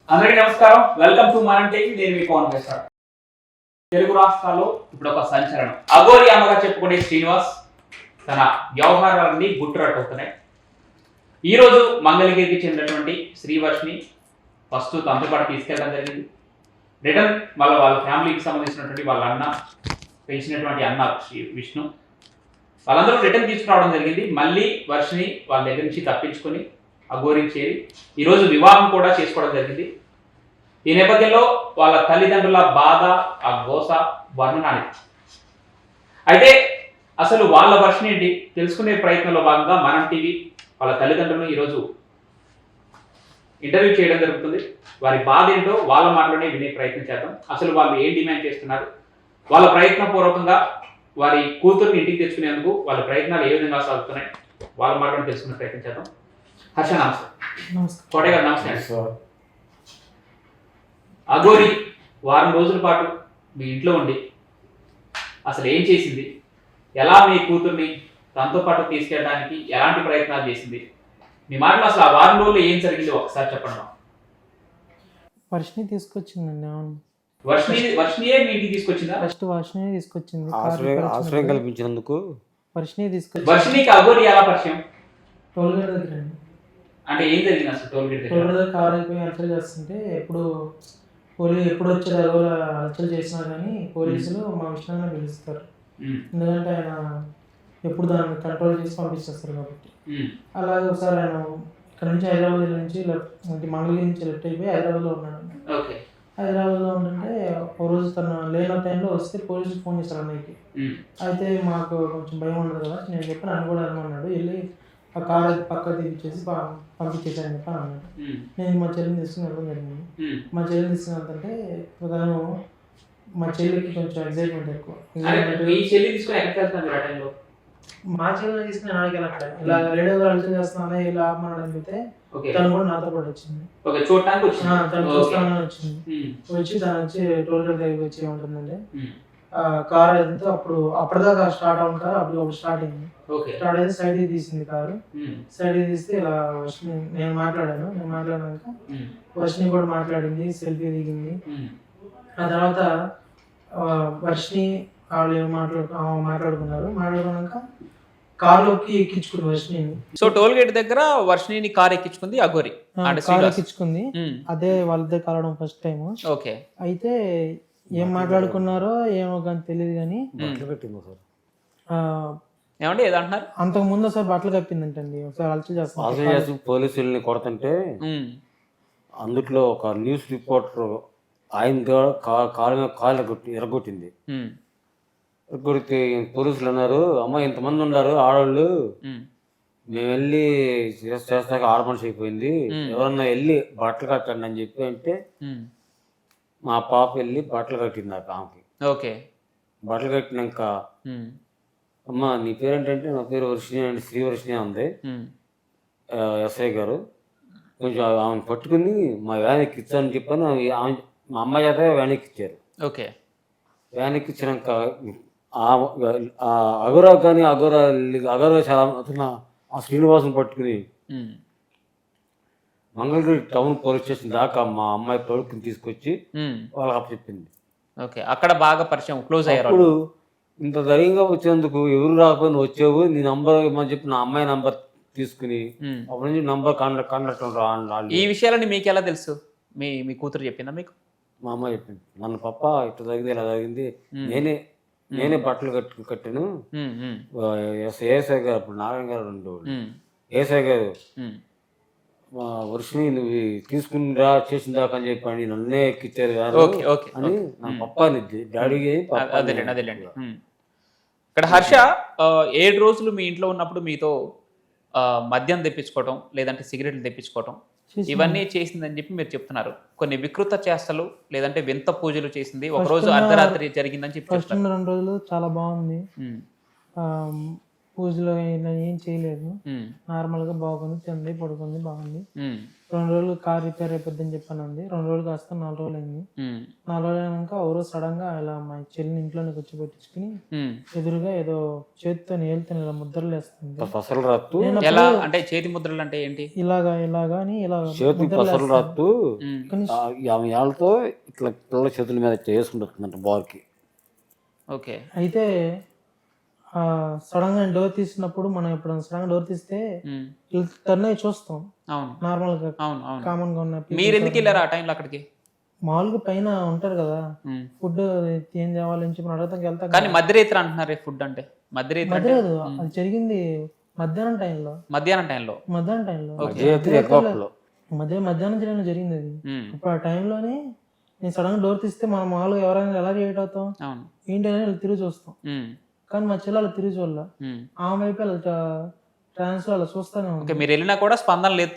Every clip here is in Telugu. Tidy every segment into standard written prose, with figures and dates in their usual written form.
అందరికీ నమస్కారం. వెల్కమ్ టు మనం టీవీ. నేను మీ పవన్ ప్రసాద్. తెలుగు రాష్ట్రాల్లో ఇప్పుడు ఒక సంచలనం. అఘోరి అమ్మగా చెప్పుకునే శ్రీనివాస్ తన వ్యవహారాలన్నీ గుట్టురట్టవుతున్నాయి. ఈరోజు మంగళగిరికి చెందినటువంటి శ్రీవర్షిని ఫస్ట్ తనతో పాటు తీసుకెళ్ళడం జరిగింది. రిటర్న్ వాళ్ళ ఫ్యామిలీకి సంబంధించినటువంటి వాళ్ళ అన్న, పెంచినటువంటి అన్న విష్ణు, వాళ్ళందరూ రిటర్న్ తీసుకురావడం జరిగింది. మళ్ళీ వర్షిని వాళ్ళ దగ్గర నుంచి తప్పించుకొని అఘోరికి చేరి ఈరోజు వివాహం కూడా చేసుకోవడం జరిగింది. ఈ నేపథ్యంలో వాళ్ళ తల్లిదండ్రుల బాధ, ఆ గోస వర్ణనాలి. అయితే అసలు వాళ్ళ వర్షన్ ఏంటి తెలుసుకునే ప్రయత్నంలో భాగంగా మనం టీవీ వాళ్ళ తల్లిదండ్రులను ఈరోజు ఇంటర్వ్యూ చేయడం జరుగుతుంది. వారి బాధ ఏంటో వాళ్ళ మాటలోనే వినే ప్రయత్నం చేద్దాం. అసలు వాళ్ళు ఏం డిమాండ్ చేస్తున్నారు, వాళ్ళ ప్రయత్నపూర్వకంగా వారి కూతుర్ని ఇంటికి తెచ్చుకునేందుకు వాళ్ళ ప్రయత్నాలు ఏ విధంగా సాగుతున్నాయి, వాళ్ళ మాటలను తెలుసుకునే ప్రయత్నం చేద్దాం. హర్ష నమస్తే. కోటయ్య గారు నమస్తే. అఘోరి వారం రోజుల పాటు మీ ఇంట్లో ఉండి అసలు ఏం చేసింది, ఎలా మీ కూతుర్ని తనతో పాటు తీసుకెళ్ళడానికి ఎలాంటి ప్రయత్నాలు చేసింది, మీ మాటలు అసలు ఆ వారం రోజుల్లో ఏం జరిగింది ఒకసారి చెప్పండి. వర్షిని తీసుకొచ్చిందండి. అవును, వర్షినియే మీ ఇంటికి తీసుకొచ్చిందా? ఫస్ట్ వర్షిని తీసుకొచ్చింది. ఆశ్రయం కల్పించినందుకు వర్షిని తీసుకొచ్చి వర్షినికి అఘోరి ఎలా పరిచయం? టోల్ గేట్ దగ్గర అండి. అంటే ఏం జరిగింది అసలు టోల్ గేట్ టోల్ గేట్ దగ్గర కార్ అయిపోయి హల్చల్ చేస్తుంటే ఎప్పుడు వచ్చారు అగోర హల్చల్ చేసినా కానీ పోలీసులు మా విషయాన్ని పిలుస్తారు. ఎందుకంటే ఆయన ఎప్పుడు దాన్ని కంట్రోల్ చేసి పంపించేస్తారు కాబట్టి. అలాగే ఒకసారి ఆయన ఇక్కడ నుంచి హైదరాబాద్ నుంచి మంగళగిరి నుంచి లెఫ్ట్ అయిపోయి హైదరాబాద్లో ఉన్నాడు. హైదరాబాద్లో ఉంటుంటే ఒక రోజు తను లేని టైంలో వస్తే పోలీసులు ఫోన్ చేస్తారు అన్నయ్యకి. అయితే మాకు కొంచెం భయం ఉండదు కదా, నేను చెప్పి నన్ను కూడా అనమన్నాడు. వెళ్ళి ఆ కార్ పక్క తీపిచ్చేసి పంపించేసాను చెప్పి అన్నాడు. నేను మా చెల్లిని తీసుకుని వెళ్ళడం జరిగింది. మా చెల్లిని తీసుకుని వెళ్తుంటే తను మా చెల్లికి కొంచెం ఎగ్జైట్మెంట్ ఎక్కువ. మా చెల్లిని తీసుకుని నాకి వెళ్ళట్లేదు, ఇలా రేడియోగా అలర్ట్ చేస్తున్నానే ఇలా ఆపమని అడిగితే తను కూడా నాతో పాటు వచ్చింది. తను చూస్తానని వచ్చింది. వచ్చి తను వచ్చి టోల్ గేట్ దగ్గరికి వచ్చి ఏముంటుందంటే కార్ అయితే అప్పటిదాకా స్టార్ట్ అవుతారు, అప్పుడు స్టార్ట్ అయింది. స్టార్ట్ అయితే సైడ్ తీసింది కారు. సైడ్ తీస్తే ఇలా నేను మాట్లాడాక వర్షిని కూడా మాట్లాడింది, సెల్ఫీ దిగింది. ఆ తర్వాత వర్షిని వాళ్ళు మాట్లాడుకున్నాక కారులోకి ఎక్కించుకుంది వర్షిని. సో టోల్ గేట్ దగ్గర వర్షిని కార్ ఎక్కించుకుంది అఘోరి. కార్ ఎక్కించుకుంది. అదే వాళ్ళిద్దరు కలవడం ఫస్ట్ టైం. ఓకే. అయితే ఏం మాట్లాడుకున్నారో ఏమో కానీ తెలియదు కానీ ఏమంటే ఏదంటున్నారు, అంతకు ముందు ఒకసారి బట్టలు కప్పిందంటండి. ఒకసారి అలచల్ చేస్తాను పోలీసుల్ని కొడుతుంటే అందుట్లో ఒక న్యూస్ రిపోర్టర్ ఆయన కాలు ఎరగొట్టింది. ఎరగొడితే పోలీసులు అన్నారు, అమ్మ ఇంతమంది ఉన్నారు ఆడవాళ్ళు, మేము వెళ్ళి చేస్తాక ఆడ మనిషి అయిపోయింది, ఎవరన్నా వెళ్ళి బట్టలు కట్టండి అని చెప్పి అంటే మా పాప వెళ్ళి బట్టలు కట్టింది ఆ ఆమెకి. ఓకే. బట్టలు కట్టినాక అమ్మ నీ పేరేంటంటే నా పేరు వర్షిని అండి, శ్రీవర్షిని ఉంది. ఎస్ఐ గారు కొంచెం ఆమెను పట్టుకుని మా వ్యాన్ ఎక్కించాలని చెప్పాను. ఆమె మా అమ్మ చేత వ్యాన్ ఎక్కించారు. ఓకే. వ్యాన్ ఎక్కించినాక అఘోరా కానీ అఘోరా చాలా ఆ శ్రీనివాసం పట్టుకుని మంగళగిరి టౌన్ పోలీస్ స్టేషన్ దాకా మా అమ్మాయి తోడుకుని తీసుకొచ్చి వాళ్ళకి అప్పచెప్పింది. ఓకే. అక్కడ బాగా పరిచయం, క్లోజ్ అయ్యారు. అప్పుడు ఇంత ధైర్యంగా వచ్చేందుకు ఎవరు రాకపోయినా వచ్చావు, నీ నంబర్ ఇవ్వమని చెప్పి నా అమ్మాయి నంబర్ తీసుకుని అప్పటి నుంచి నంబర్ కాంటాక్ట్. ఈ విషయాలని మీకు ఎలా తెలుసు? మీ కూతురు చెప్పిందా మీకు? మా అమ్మ చెప్పింది, నన్ను పప్ప ఇట్లా జరిగింది ఇలా జరిగింది, నేనే బట్టలు కట్టాను. ఏసఐ గారు అప్పుడు నారాయణ గారు ఉండేవాళ్ళు. ఏసఐ గారు వర్షిని నువ్వు తీసుకునిరా చేసిన దాకా అని చెప్పి నన్నే ఎక్కిచ్చారు అని నా పప్ప అనేది డాడీకి. అదేలేండి. ఇక్కడ హర్ష 7 రోజులు మీ ఇంట్లో ఉన్నప్పుడు మీతో మద్యం తెప్పించుకోవటం, లేదంటే సిగరెట్లు తెప్పించుకోవటం, ఇవన్నీ చేసిందని చెప్పి మీరు చెప్తున్నారు. కొన్ని వికృత చేష్టలు లేదంటే వింత పూజలు చేసింది, ఒక రోజు అర్ధరాత్రి జరిగిందని చెప్పి 2 రోజులు చాలా బాగుంది. పూజలో ఏం చేయలేదు, నార్మల్ గా బాగుంది, తింది పడుకుంది బాగుంది. 2 రోజులు కార్ రిపేర్ అయిపోద్దని చెప్పాను అంది. 2 రోజులు కాస్త 4 రోజులు అయింది. 4 రోజులు అయినాక ఓ రోజు సడన్ గా ఇలా మా చెల్లిని ఇంట్లోనే కూర్చోబెట్టించుకుని ఎదురుగా ఏదో చేతితో ఏలుతో ఇలా ముద్రలు వేస్తుంది. పసలు రత్తు ఎలా అంటే చేతి ముద్రలు అంటే ఏంటి? ఇలాగా అని ఇలా చేతి పసలు రత్తు కానీ ఆమె ఏళ్ళతో ఇట్లా పిల్లల చేతుల మీద చేసుకుంటుందంట బార్కి. ఓకే. అయితే సడన్ గా డోర్ తీసినప్పుడు మనం ఎప్పుడైనా సడన్ గా డోర్ తీస్తే టర్న్ అయ్యి చూస్తాం. అవును నార్మల్ గా అవును అవును. కామన్ గా ఉన్న మీరు ఎందుకు వెళ్ళారు ఆ టైంలో అక్కడికి? మామూలుగా పైన ఉంటారు కదా ఫుడ్ ఏం తేవాలి అని చెప్పి అడగతానికి వెళ్తాం. కానీ మధ్యరేత్రి అంటున్నారు ఫుడ్ అంటే మధ్యరేత్రి అంటే మధ్యలేదు, అది జరిగింది మధ్యాహ్నం టైంలో. మధ్యాహ్నం టైంలో మధ్యాహ్నం జరిగింది అది. ఇప్పుడు ఆ టైంలోనే నేను సడన్ గా డోర్ తీస్తే మనం మామూలుగా ఎవరైనా ఎలా రియాక్ట్ అవుతాం, ఏంటి అని వెళ్ళి తిరిగి చూస్తాం. కానీ మా చెల్లెలు తిరిగి చూడాల, ఆమె వైపు ట్రాన్స్ లో అలా చూస్తానే ఉంది. మీరు వెళ్ళినా కూడా స్పందన లేదు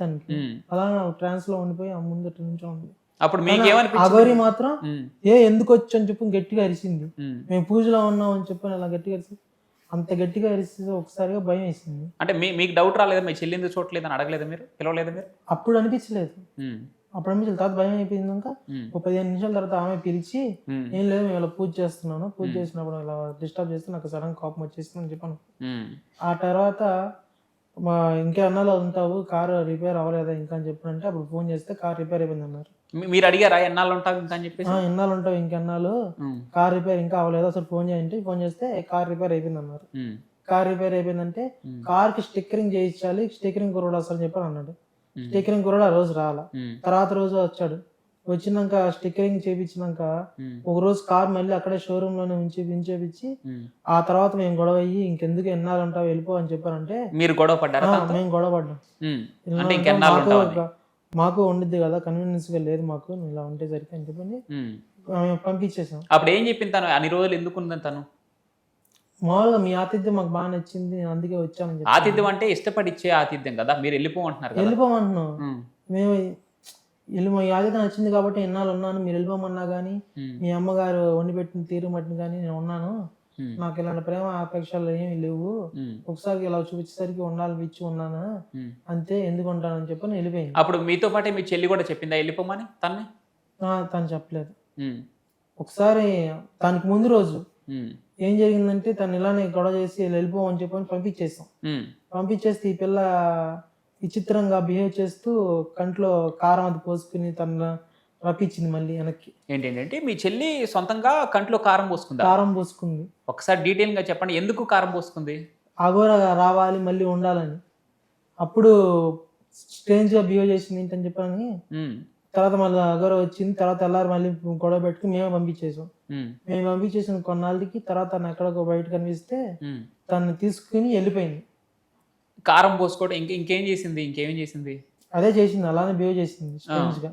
తనకి. అలా ట్రాన్స్ లో ఉండిపోయి ఆ ముందు నుంచి ఉంది. అప్పుడు మీకు ఏమనిపించింది? అగౌరి మాత్రం ఎందుకు వచ్చి అని చెప్పి గట్టిగా అరిసింది. మేము పూజలో ఉన్నాం అని చెప్పి అలా గట్టిగా అరిసి, అంత గట్టిగా అరిస్తే ఒకసారిగా భయం వేసింది. అంటే మీకు డౌట్ రాలేదా? మీ చెల్లి ఎందుకు చూడలేదు అని అడగలేదు మీరు? పిలవలేదు మీరు? అప్పుడు అనిపించలేదు. తర్వాత భయం అయిపోయిందాక ఒక 15 నిమిషాల తర్వాత ఆమె పిలిచి, ఏం లేదు మేము ఇలా పూజ చేస్తున్నాను, పూజ చేసినప్పుడు ఇలా డిస్టర్బ్ చేస్తే నాకు సడన్ కోపం వచ్చేసింది అని చెప్పాను. ఆ తర్వాత ఇంకా అన్నాలో ఉంటావు, కారు రిపేర్ అవ్వలేదా ఇంకా అని చెప్పానంటే అప్పుడు ఫోన్ చేస్తే కార్ రిపేర్ అయిపోయింది అన్నారు. మీరు అడిగారా ఎన్నాళ్ళు ఉంటావు ఇంకా అని చెప్పి? ఎన్నాళ్ళు ఉంటావు ఇంకెన్నాళ్ళు, కార్ రిపేర్ ఇంకా అవ్వలేదు, అసలు ఫోన్ చేయండి. ఫోన్ చేస్తే కార్ రిపేర్ అయిపోయింది అన్నారు. కార్ రిపేర్ అయిపోయిందంటే కార్ కి స్టిక్కరింగ్ చేయించాలి, స్టిక్కరింగ్ కుర్రోడు అసలు చెప్పాను అన్నాడు. స్టిక్కరింగ్ కుర్రోడు ఆ రోజు రాలా, తర్వాత రోజు వచ్చాడు. వచ్చినాక స్టిక్కరింగ్ చేయించినాక ఒక రోజు కార్ మళ్ళీ అక్కడే షోరూమ్ లోనే ఉంచేపించి ఆ తర్వాత మేము గొడవ అయ్యి ఇంకెందుకు ఎన్నాళ్ళు ఉంటావు వెళ్ళిపో అని చెప్పారంటే మీరు గొడవ పడ్డారా? మేము గొడవ పడ్డాం. మాకు ఉండిద్ది కదా, కన్వీనియన్స్ గా లేదు మాకు ఇలా ఉంటే సరికి అని చెప్పి పంపించేసాం. అప్పుడు ఏం చెప్పింది తను? అన్ని రోజులు ఎందుకు ఉందని తను? మామూలుగా మీ ఆతిథ్యం మాకు బాగా నచ్చింది అందుకే వచ్చామని. ఆతిథ్యం అంటే ఇష్టపడి ఇచ్చే ఆతిథ్యం కదా, మీరు వెళ్ళిపోమంటున్నారు. వెళ్ళిపోమంటున్నాం మేము, మా ఆతిథ్యం నచ్చింది కాబట్టి ఎన్నాళ్ళు ఉన్నాను. మీరు వెళ్ళిపోమన్నా కానీ, మీ అమ్మగారు వండి పెట్టిన తీరు మట్టిని కానీ నేను ఉన్నాను. నాకు ఇలాంటి ప్రేమ అపేక్షలు ఏమి లేవు, ఒకసారి ఇలా చూపించేసరికి ఉండాలి ఉన్నాను అంతే, ఎందుకు ఉంటానని చెప్పి వెళ్ళిపోయింది. అప్పుడు మీతో పాటే మీ చెల్లి కూడా చెప్పిందా వెళ్ళిపోమని? తను చెప్పలేదు. ఒకసారి దానికి ముందు రోజు ఏం జరిగిందంటే తను ఇలానే గొడవ చేసి వెళ్ళిపోమని చెప్పని పంపించేస్తాం. పంపించేస్తే ఈ పిల్ల విచిత్రంగా బిహేవ్ చేస్తూ కంట్లో కారం అది పోసుకుని తను రప్పించింది మళ్ళీ వెనక్కి. ఏంటంటే మీ చెల్లి సొంతంగా కంట్లో కారం పోసుకుంది. ఒకసారి డీటెయిల్ గా చెప్పండి, ఎందుకు కారం పోసుకుంది? అఘోరగా రావాలి మళ్ళీ ఉండాలని. అప్పుడు స్ట్రేంజ్ గా బిహేవ్ చేసింది ఏంటని చెప్పని తర్వాత మళ్ళీ అఘోర వచ్చింది. తర్వాత ఎల్లారు మళ్ళీ గొడవ పెట్టుకుని మేమే పంపించేసాం. మేము పంపించేసిన కొన్నాళ్ళకి తర్వాత తను ఎక్కడికో బయట కనిపిస్తే తను తీసుకుని వెళ్ళిపోయింది. కారం పోసుకోవడం ఇంకేం చేసింది? అదే చేసింది, అలానే బిహేవ్ చేసింది స్ట్రేంజ్ గా.